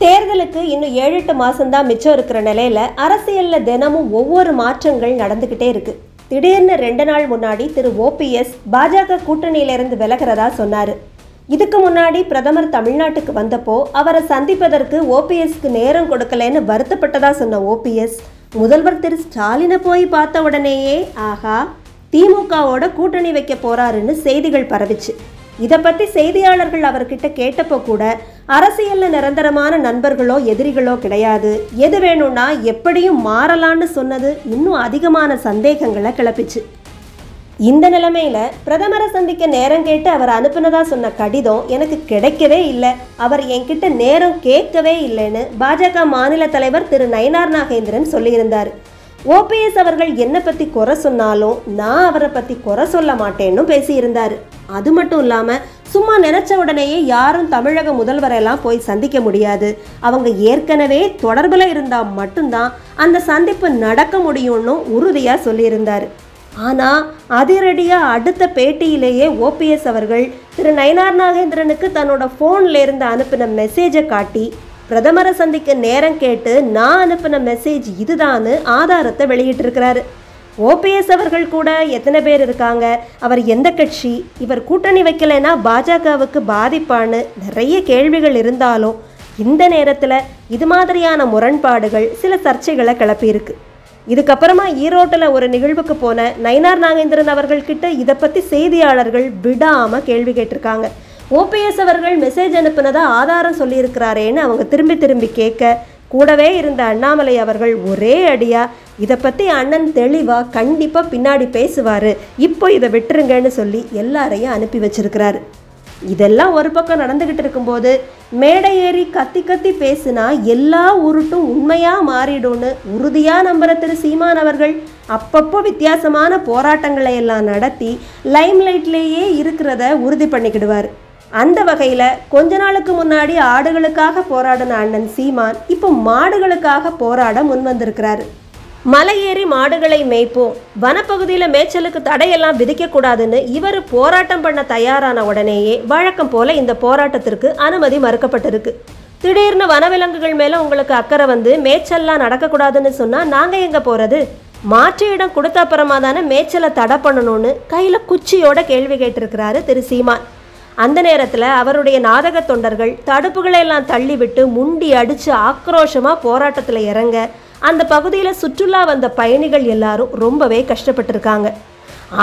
தேர்தலுக்கு இன்னும் 7-8 மாசம்தான் மிச்சம் இருக்கிற நிலையில அரசியல்ல தினமும் ஒவ்வொரு மாற்றங்கள் நடந்துகிட்டே இருக்கு. திடீர்னு 2 நாள் முன்னாடி திரு OPS பாஜக கூட்டணியிலிருந்து விலகிறதா சொன்னாரு. இதுக்கு முன்னாடி பிரதமர் தமிழ்நாட்டுக்கு வந்தப்போ அவரை சந்திப்பதற்கு OPSக்கு நேரம் கொடுக்கலன்னு வருத்தப்பட்டதா சொன்ன OPS முதல்வர் திரு ஸ்டாலினை போய் பார்த்த உடனேயே ஆஹா திமுகவோட கூட்டணி வைக்க போறாருன்னு செய்திகள் பரவிச்சு. இதை பற்றி செய்தியாளர்கள் அவர்கிட்ட கேட்டப்போ கூட அரசியல்ல நிரந்தரமான நண்பர்களோ எதிரிகளோ கிடையாது, எது வேணும்னா எப்படியும் மாறலான்னு சொன்னது இன்னும் அதிகமான சந்தேகங்களை கிளப்பிச்சு. இந்த நிலைமையில பிரதமரை சந்திக்க நேரம் கேட்டு அவர் அனுப்புனதா சொன்ன கடிதம் எனக்கு கிடைக்கவே இல்லை, அவர் என்கிட்ட நேரம் கேட்கவே இல்லைன்னு பாஜக மாநில தலைவர் திரு நயினார் நாகேந்திரன் சொல்லியிருந்தார். OPS அவர்கள் என்னை பற்றி குறை சொன்னாலும் நான் அவரை பற்றி குறை சொல்ல மாட்டேன்னு பேசியிருந்தார். அது மட்டும் இல்லாமல் சும்மா நினச்ச உடனேயே யாரும் தமிழக முதல்வரெல்லாம் போய் சந்திக்க முடியாது, அவங்க ஏற்கனவே தொடர்பில் இருந்தால் மட்டும்தான் அந்த சந்திப்பு நடக்க முடியும்னு உறுதியாக சொல்லியிருந்தார். ஆனால் அதிரடியாக அடுத்த பேட்டியிலேயே OPS அவர்கள் திரு நயினார் நாகேந்திரனுக்கு தன்னோட ஃபோனில் இருந்து அனுப்பின மெசேஜை காட்டி பிரதமரை சந்திக்க நேரம் கேட்டு நான் அனுப்பின மெசேஜ் இதுதான்னு ஆதாரத்தை வெளியிட்டிருக்கிறாரு. OPS அவர்கள் கூட எத்தனை பேர் இருக்காங்க, அவர் எந்த கட்சி, இவர் கூட்டணி வைக்கலைன்னா பாஜகவுக்கு பாதிப்பான்னு நிறைய கேள்விகள் இருந்தாலும் இந்த நேரத்தில் இது மாதிரியான முரண்பாடுகள் சில சர்ச்சைகளை கிளப்பியிருக்கு. இதுக்கப்புறமா ஈரோட்டில் ஒரு நிகழ்வுக்கு போன நயினார் நாகேந்திரன் அவர்கள்கிட்ட இதை பற்றி செய்தியாளர்கள் விடாமல் கேள்வி கேட்டிருக்காங்க. OPS அவர்கள் மெசேஜ் அனுப்புனதா ஆதாரம் சொல்லியிருக்கிறாரேன்னு அவங்க திரும்பி கேட்க கூடவே இருந்த அண்ணாமலை அவர்கள் ஒரே அடியா இதை பற்றி அண்ணன் தெளிவாக கண்டிப்பாக பின்னாடி பேசுவார், இப்போ இதை விட்டுருங்கன்னு சொல்லி எல்லாரையும் அனுப்பி வச்சிருக்கிறாரு. இதெல்லாம் ஒரு பக்கம் நடந்துக்கிட்டு இருக்கும்போது மேடை ஏறி கத்தி பேசுனா எல்லா உருட்டும் உண்மையாக மாறிடும்னு உறுதியாக நம்புகிற திரு சீமான் அவர்கள் அப்பப்போ வித்தியாசமான போராட்டங்களை எல்லாம் நடத்தி லைம்லைட்லேயே இருக்கிறத உறுதி பண்ணிக்கிடுவார். அந்த வகையில் கொஞ்ச நாளுக்கு முன்னாடி ஆடுகளுக்காக போராடின அண்ணன் சீமான் இப்போ மாடுகளுக்காக போராட முன்வந்திருக்கிறாரு. மலை ஏறி மாடுகளை மேய்ப்போம், வனப்பகுதியில் மேய்ச்சலுக்கு தடையெல்லாம் விதிக்கக்கூடாதுன்னு இவர் போராட்டம் பண்ண தயாரான உடனேயே வழக்கம் போல இந்த போராட்டத்திற்கு அனுமதி மறுக்கப்பட்டிருக்கு. திடீர்னு வனவிலங்குகள் மேலே உங்களுக்கு அக்கறை வந்து மேய்ச்சல்லாம் நடக்கக்கூடாதுன்னு சொன்னால் நாங்கள் எங்கே போகிறது, மாற்று இடம் கொடுத்த அப்புறமா தானே மேய்ச்சலை தடை பண்ணணும்னு கையில் குச்சியோட கேள்வி கேட்டிருக்கிறாரு திரு சீமான். அந்த நேரத்தில் அவருடைய நாடக தொண்டர்கள் தடுப்புகளை எல்லாம் தள்ளிவிட்டு முண்டி அடித்து ஆக்ரோஷமாக போராட்டத்தில் இறங்க அந்த பகுதியில் சுற்றுலா வந்த பயணிகள் எல்லாரும் ரொம்பவே கஷ்டப்பட்டிருக்காங்க.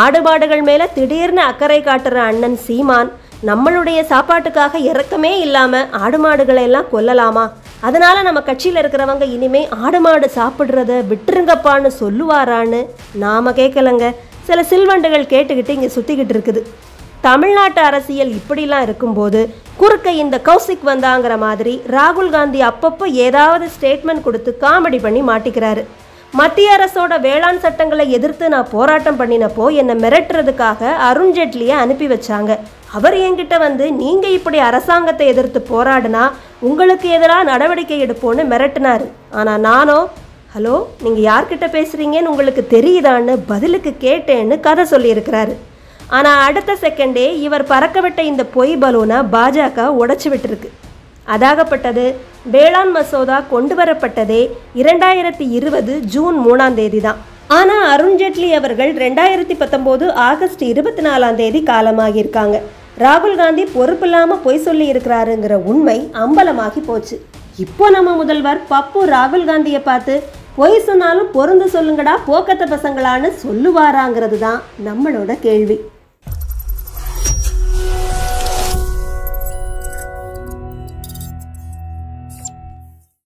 ஆடுபாடுகள் மேலே திடீர்னு அக்கறை காட்டுற அண்ணன் சீமான் நம்மளுடைய சாப்பாட்டுக்காக இறக்கமே இல்லாமல் ஆடு மாடுகளை எல்லாம் கொல்லலாமா, அதனால் நம்ம கட்சியில் இருக்கிறவங்க இனிமே ஆடு மாடு சாப்பிட்றத விட்டுருங்கப்பான்னு சொல்லுவாரான்னு நாம் கேட்கலங்க, சில சில்வண்டுகள் கேட்டுக்கிட்டு இங்கே சுற்றிக்கிட்டு இருக்குது. தமிழ்நாட்டு அரசியல் இப்படிலாம் இருக்கும்போது குறுக்க இந்த கௌசிக் வந்தாங்கிற மாதிரி ராகுல் காந்தி அப்பப்போ ஏதாவது ஸ்டேட்மெண்ட் கொடுத்து காமெடி பண்ணி மாட்டிக்கிறாரு. மத்திய அரசோட வேளாண் சட்டங்களை எதிர்த்து நான் போராட்டம் பண்ணினப்போ என்னை மிரட்டுறதுக்காக அருண்ஜேட்லியை அனுப்பி வச்சாங்க. அவர் என்கிட்ட வந்து நீங்கள் இப்படி அரசாங்கத்தை எதிர்த்து போராடினா உங்களுக்கு எதிராக நடவடிக்கை எடுப்போன்னு மிரட்டினார். ஆனால் நானோ ஹலோ நீங்கள் யார்கிட்ட பேசுகிறீங்கன்னு உங்களுக்கு தெரியுதான்னு பதிலுக்கு கேட்டேன்னு கதை சொல்லியிருக்கிறாரு. ஆனால் அடுத்த செகண்டே இவர் பறக்கவிட்ட இந்த பொய் பலூனை பாஜக உடைச்சி விட்டுருக்கு. அதாகப்பட்டது வேளாண் மசோதா கொண்டு வரப்பட்டதே 2020 ஜூன் 3 தான். ஆனால் அருண்ஜேட்லி அவர்கள் 2019 ஆகஸ்ட் 24 காலமாகியிருக்காங்க. ராகுல் காந்தி பொறுப்பில்லாமல் பொய் சொல்லி இருக்கிறாருங்கிற உண்மை அம்பலமாகி போச்சு. இப்போ நம்ம முதல்வர் பப்பு ராகுல் காந்தியை பார்த்து பொய் சொன்னாலும் பொருந்து சொல்லுங்கடா போக்கத்த பசங்களான்னு சொல்லுவாராங்கிறது தான் நம்மளோட கேள்வி.